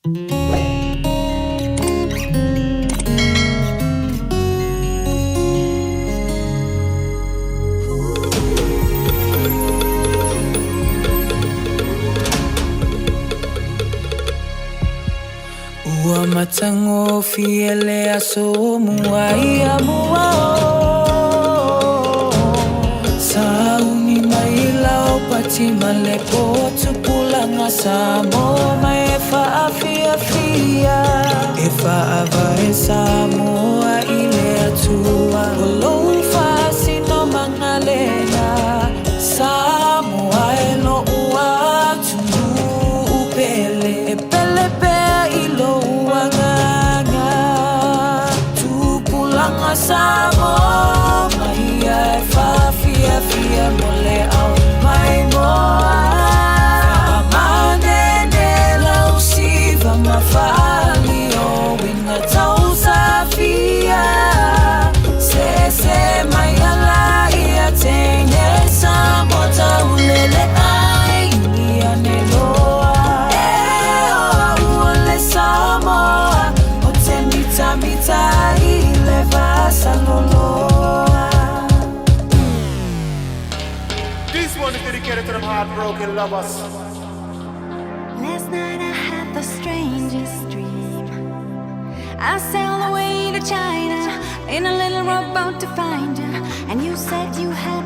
Ua matango fiele aso muai amua Sauni mailau pati malepo tupulanga samo mai efa afia fia Efa ava samoa ile atua Olou fasi no mangalena Samoa elo ua tundu upele Epele pea ilo uanganga Tupulanga samo Maia efa fia fia mole au mai moa Amanene lau SIVA mafali o winga tau safia Se mai ala ia tenge samo tau lele ai ia neloa ole samo o te mita ile vasa loloa This one is dedicated to them heartbroken lovers. Last night I had the strangest dream. I sailed away to China in a little rowboat to find you, and you said you had